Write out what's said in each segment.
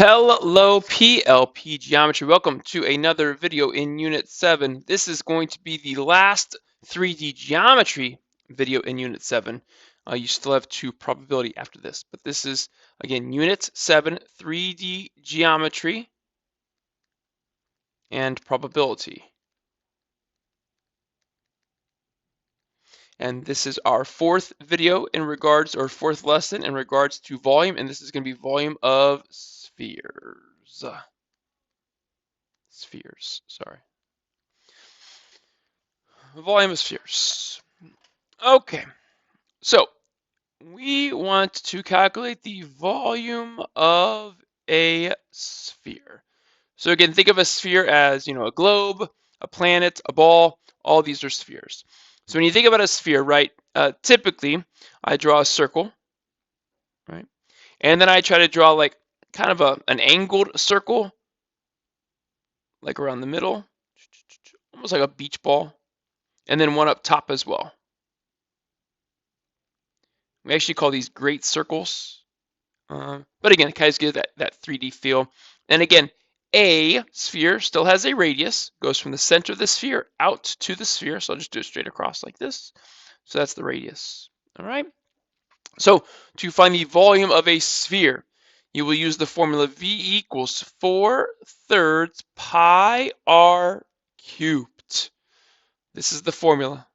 Hello PLP Geometry. Welcome to another video in Unit 7. This is going to be the last 3D Geometry video in Unit 7. You still have 2 probability after this, but this is, again, Unit 7, 3D Geometry and Probability. And this is our 4th video in regards, or 4th lesson in regards to volume, and this is going to be volume of spheres. Sorry. Volume of spheres. Okay, so we want to calculate the volume of a sphere. So again, think of a sphere as, a globe, a planet, a ball. All these are spheres. So when you think about a sphere, right, typically I draw a circle, right? And then I try to draw like kind of an angled circle, like around the middle, almost like a beach ball, and then one up top as well. We actually call these great circles. But again, it kind of gives that 3D feel. And again, a sphere still has a radius, goes from the center of the sphere out to the sphere. So I'll just do it straight across like this. So that's the radius. All right. So to find the volume of a sphere, you will use the formula V equals 4/3 pi r cubed. This is the formula.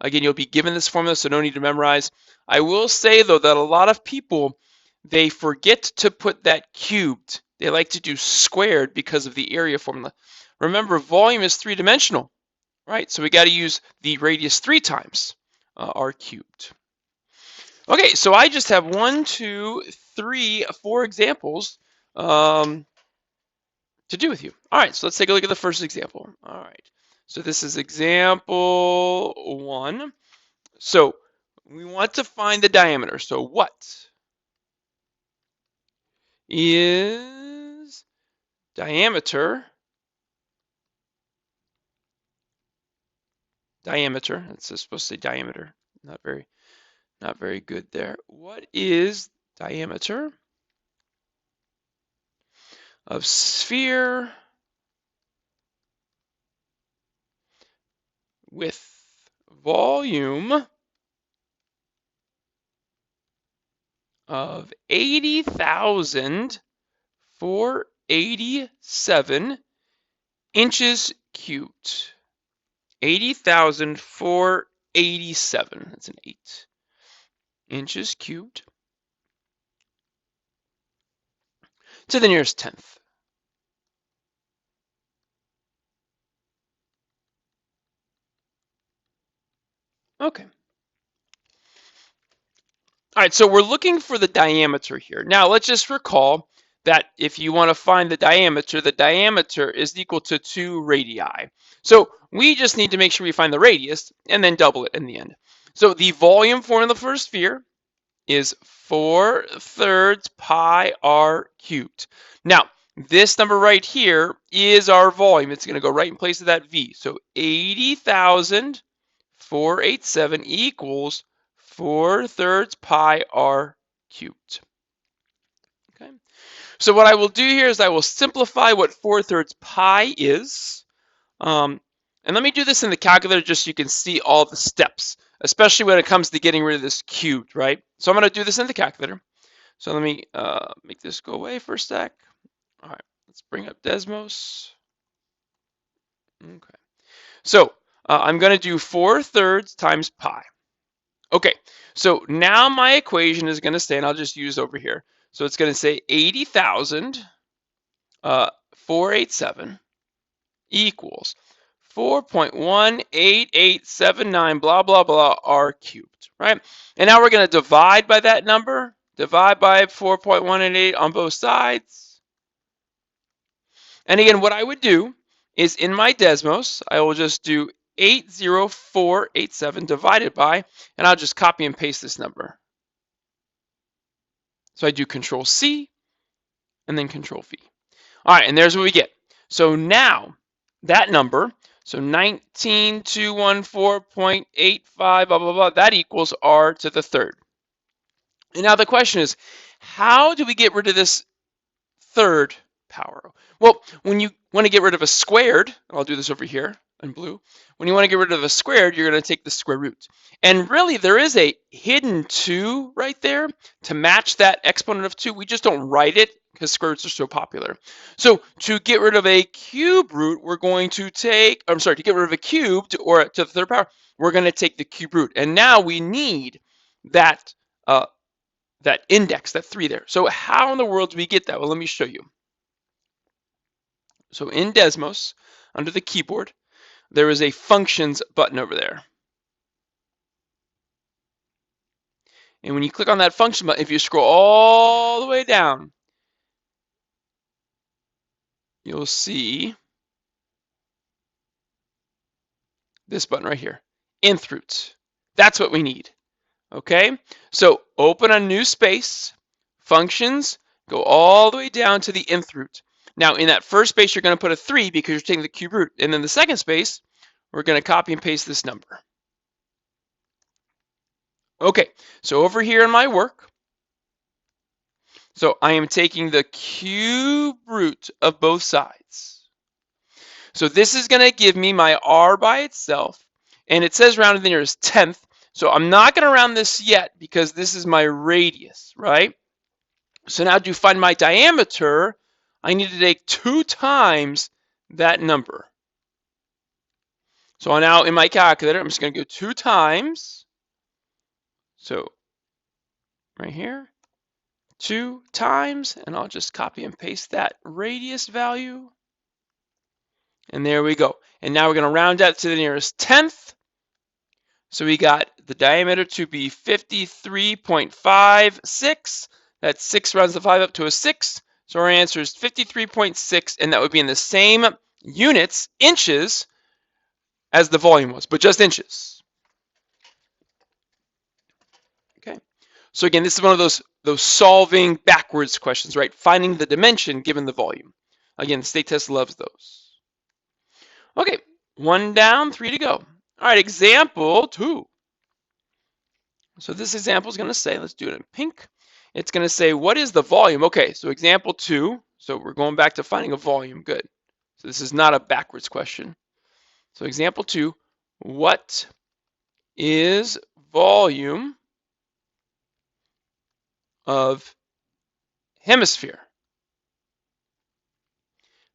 Again, you'll be given this formula, so no need to memorize. I will say, though, that a lot of people, they forget to put that cubed. They like to do squared because of the area formula. Remember, volume is 3-dimensional, right? So we got to use the radius 3 times r cubed. Okay, so I just have 1, 2, 3, 4 examples to do with you. All right, so let's take a look at the first example. All right. So this is example 1. So we want to find the diameter. So what is diameter? Diameter. It's supposed to say diameter. Not very good there. What is diameter of sphere with volume of 80,487 inches cubed? 80,487. That's an 8 inches cubed to the nearest tenth. Okay. All right, so we're looking for the diameter here. Now, let's just recall that if you want to find the diameter is equal to 2 radii. So we just need to make sure we find the radius and then double it in the end. So the volume formula for a sphere is 4/3 pi r cubed. Now, this number right here is our volume. It's going to go right in place of that V. So 80,487 equals 4/3 pi r cubed. Okay. So what I will do here is I will simplify what 4/3 pi is. And let me do this in the calculator just so you can see all the steps, especially when it comes to getting rid of this cubed, right? So I'm going to do this in the calculator. So let me make this go away for a sec. All right, let's bring up Desmos. Okay. So I'm going to do 4/3 times pi. Okay, so now my equation is going to say, and I'll just use over here. So it's going to say 80,487 equals 4.18879 blah, blah, blah, r cubed, right? And now we're going to divide by that number, divide by 4.188 on both sides. And again, what I would do is in my Desmos, I will just do 80487 divided by, and I'll just copy and paste this number. So I do Control C and then Control V. All right, and there's what we get. So now that number, so 19214.85, blah, blah, blah, that equals r to the third. And now the question is, how do we get rid of this third power. Well, when you want to get rid of a squared, I'll do this over here in blue. When you want to get rid of a squared, you're going to take the square root. And really, there is a hidden 2 right there to match that exponent of 2. We just don't write it because square roots are so popular. So to get rid of a cube root, we're going to take, to get rid of a cube or to the third power, we're going to take the cube root. And now we need that that index, that 3 there. So how in the world do we get that? Well, let me show you. So in Desmos, under the keyboard, there is a functions button over there. And when you click on that function button, if you scroll all the way down, you'll see this button right here, nth root. That's what we need. Okay, so open a new space, functions, go all the way down to the nth root. Now in that first space, you're going to put a 3 because you're taking the cube root. And then the second space, we're going to copy and paste this number. Okay, so over here in my work, so I am taking the cube root of both sides. So this is going to give me my r by itself, and it says round to the nearest tenth. So I'm not going to round this yet because this is my radius, right? So now to find my diameter, I need to take 2 times that number. So now in my calculator, I'm just going to go 2 times. So right here, 2 times, and I'll just copy and paste that radius value. And there we go. And now we're going to round out to the nearest tenth. So we got the diameter to be 53.56. That's 6 rounds the 5 up to a 6. So our answer is 53.6, and that would be in the same units, inches, as the volume was, but just inches. Okay. So again, this is one of those solving backwards questions, right? Finding the dimension given the volume. Again, the state test loves those. Okay, 1 down, 3 to go. All right, example 2. So this example is going to say, let's do it in pink. It's going to say, what is the volume? Okay, so example 2. So we're going back to finding a volume. Good. So this is not a backwards question. So example 2, what is volume of hemisphere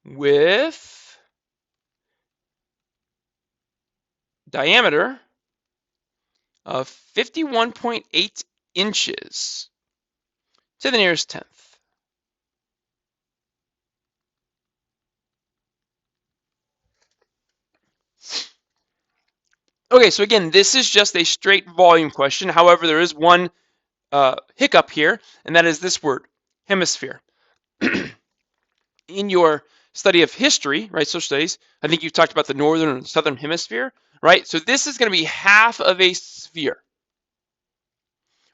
with diameter of 51.8 inches to the nearest tenth? Okay, so again, this is just a straight volume question. However, there is one hiccup here, and that is this word, hemisphere. In your study of history, right, social studies, I think you've talked about the northern and southern hemisphere, right? So this is going to be half of a sphere,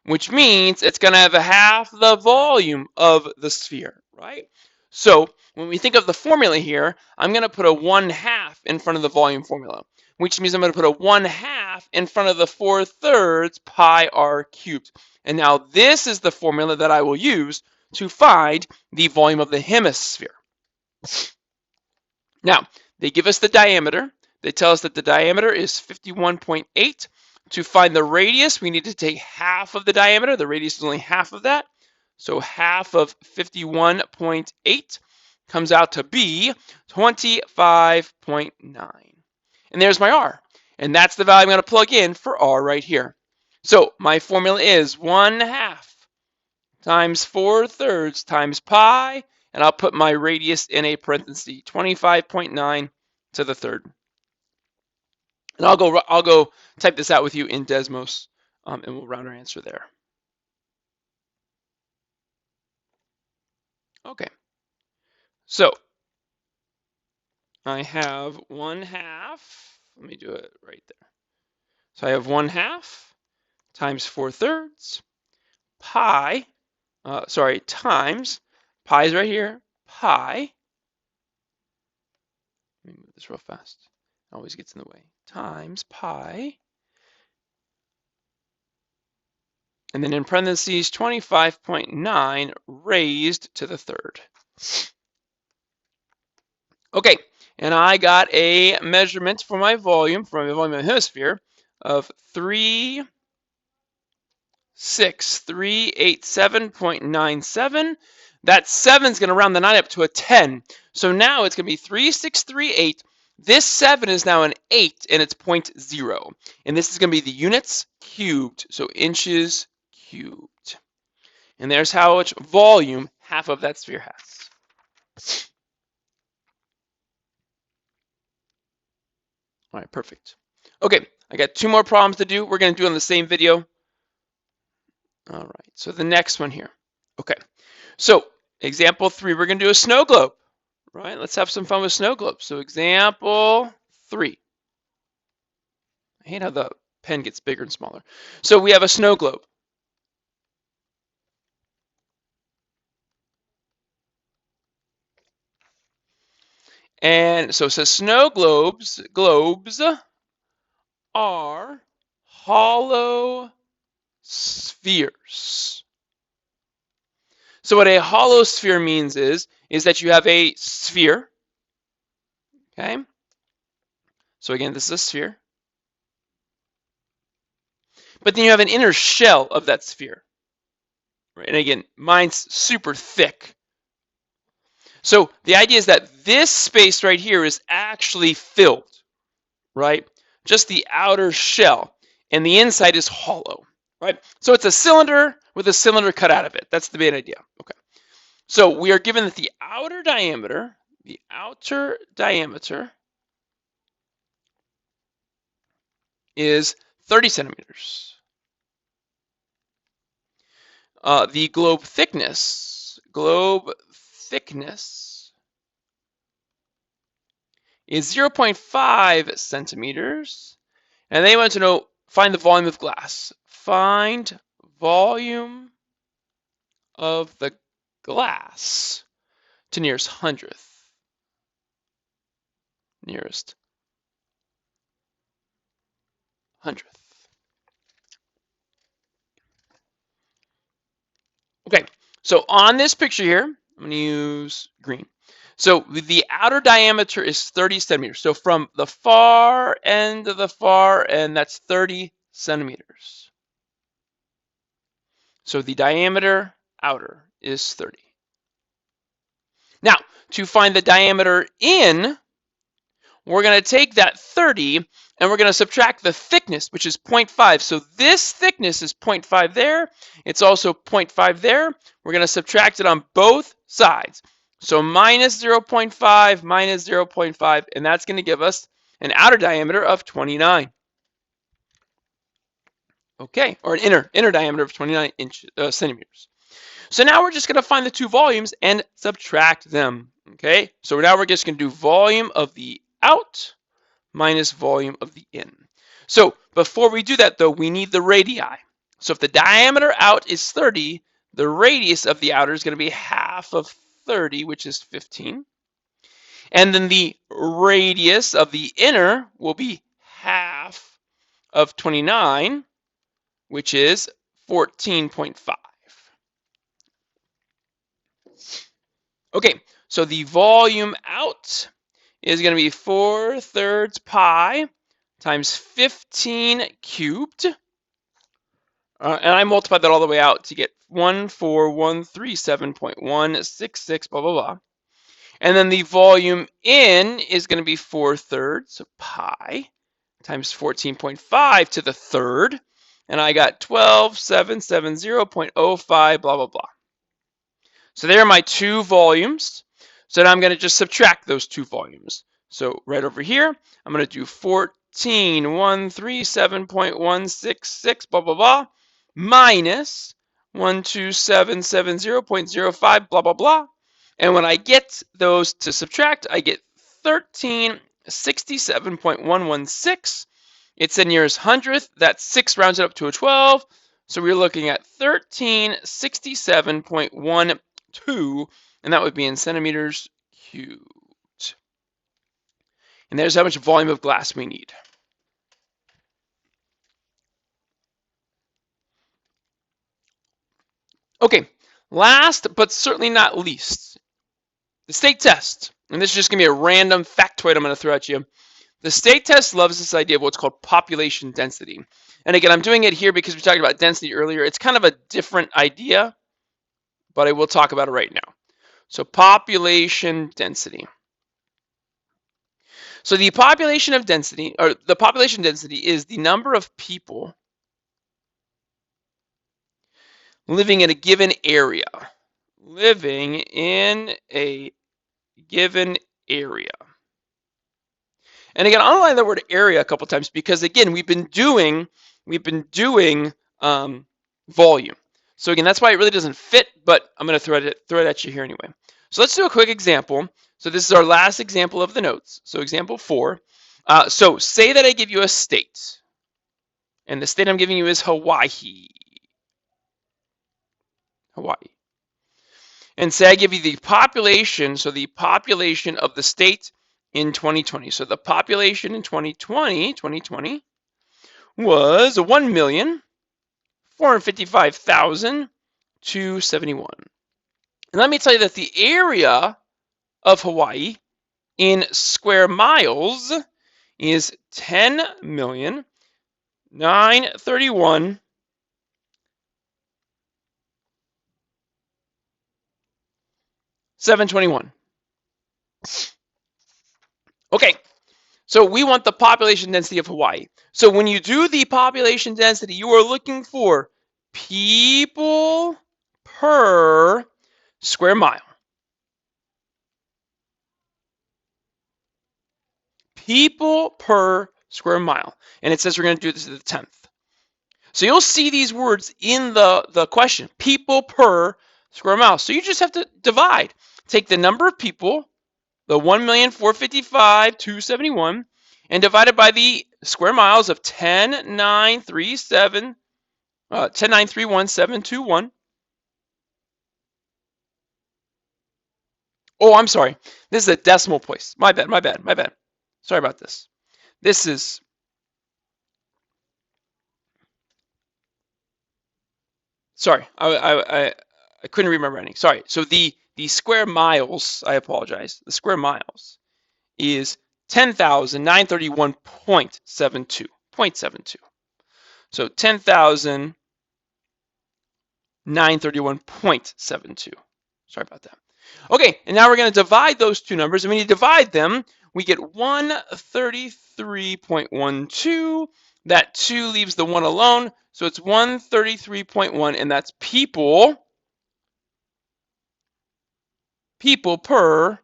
which means it's going to have a half the volume of the sphere, right? So when we think of the formula here, I'm going to put a 1/2 in front of the volume formula, which means I'm going to put a 1/2 in front of the 4/3 pi r cubed. And now this is the formula that I will use to find the volume of the hemisphere. Now, they give us the diameter. They tell us that the diameter is 51.8. To find the radius, we need to take half of the diameter. The radius is only half of that. So half of 51.8 comes out to be 25.9. And there's my r. And that's the value I'm going to plug in for r right here. So my formula is 1/2 times 4/3 times pi, and I'll put my radius in a parenthesis, 25.9 to the third. And I'll go type this out with you in Desmos, and we'll round our answer there. Okay. So I have 1/2. Let me do it right there. So I have 1/2 times 4/3 pi. Times pi is right here. Pi. Let me move this real fast. It always gets in the way. Times pi. And then in parentheses, 25.9 raised to the third. Okay, and I got a measurement for my volume, of the hemisphere, of 36387.97. That 7 is going to round the 9 up to a 10. So now it's going to be 3638. This 7 is now an 8, and it's 0.0. And this is going to be the units cubed, so inches cubed. And there's how much volume half of that sphere has. All right, perfect. Okay, I got 2 more problems to do. We're going to do on the same video. All right, so the next one here. Okay, so example 3, we're going to do a snow globe. Right, let's have some fun with snow globes. So example 3. I hate how the pen gets bigger and smaller. So we have a snow globe. And so it says snow globes are hollow spheres. So what a hollow sphere means is that you have a sphere. Okay. So again, this is a sphere. But then you have an inner shell of that sphere. Right? And again, mine's super thick. So the idea is that this space right here is actually filled, right? Just the outer shell, and the inside is hollow, right? So it's a cylinder with a cylinder cut out of it. That's the main idea. Okay. So we are given that the outer diameter is 30 centimeters. The globe thickness is 0.5 centimeters. And they want to know, find the volume of glass. Find volume of the glass to nearest hundredth. Nearest hundredth. Okay, so on this picture here, I'm going to use green. So the outer diameter is 30 centimeters. So from the far end to the far end, that's 30 centimeters. So the diameter outer is 30. Now, to find the diameter in, we're going to take that 30 and we're going to subtract the thickness, which is 0.5. So this thickness is 0.5 there. It's also 0.5 there. We're going to subtract it on both sides. So minus 0.5 minus 0.5, and that's going to give us an outer diameter of 29. Okay, or an inner diameter of 29 centimeters. So now we're just going to find the two volumes and subtract them. Okay, so now we're just going to do volume of the out minus volume of the in. So before we do that, though, we need the radii. So if the diameter out is 30, the radius of the outer is going to be half of 30, which is 15. And then the radius of the inner will be half of 29, which is 14.5. Okay, so the volume out is going to be 4/3 pi times 15 cubed. And I multiplied that all the way out to get 14137.166, blah, blah, blah. And then the volume in is going to be 4/3, so pi, times 14.5 to the third. And I got 12770.05, blah, blah, blah. So there are my two volumes. So now I'm going to just subtract those two volumes. So right over here, I'm going to do 14137.166, blah, blah, blah, minus 12770.05, blah, blah, blah. And when I get those to subtract, I get 1367.116. It's the nearest hundredth. That 6 rounds it up to a 12. So we're looking at 1367.12, and that would be in centimeters cubed. And there's how much volume of glass we need. Okay, last but certainly not least, The state test, and this is just going to be a random factoid I'm going to throw at you. The state test loves this idea of what's called population density. And again, I'm doing it here because we talked about density earlier. It's kind of a different idea, but I will talk about it right now. So population density. So the population density is the number of people living in a given area. Living in a given area. And again, I'll underline the word area a couple times because again, we've been doing volume. So again, that's why it really doesn't fit, but I'm going to throw it at you here anyway. So let's do a quick example. So this is our last example of the notes. So example 4. So say that I give you a state, and the state I'm giving you is Hawaii. Hawaii. And say I give you the population, so the population of the state in 2020. So the population in 2020 was 1,455,271. And let me tell you that the area of Hawaii in square miles is 10,931,721. Okay, so we want the population density of Hawaii. So when you do the population density, you are looking for people per square mile. People per square mile. And it says we're going to do this to the 10th. So you'll see these words in the question, people per square mile. So you just have to divide. Take the number of people, the 1,455,271, and divide it by the square miles of 10,931,721. Oh, I'm sorry. This is a decimal place. My bad. Sorry about this. This is... Sorry, I couldn't read my writing. Sorry. So the square miles, I apologize. The square miles is 10,931.72. 0.72. So 10,931.72. Sorry about that. Okay, and now we're going to divide those two numbers. And when you divide them, we get 133.12. That 2 leaves the 1 alone. So it's 133.1, and that's people per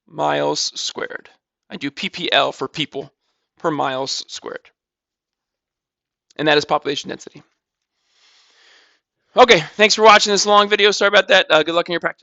miles squared. I do PPL for people per miles squared. And that is population density. Okay, thanks for watching this long video. Sorry about that. Good luck in your practice.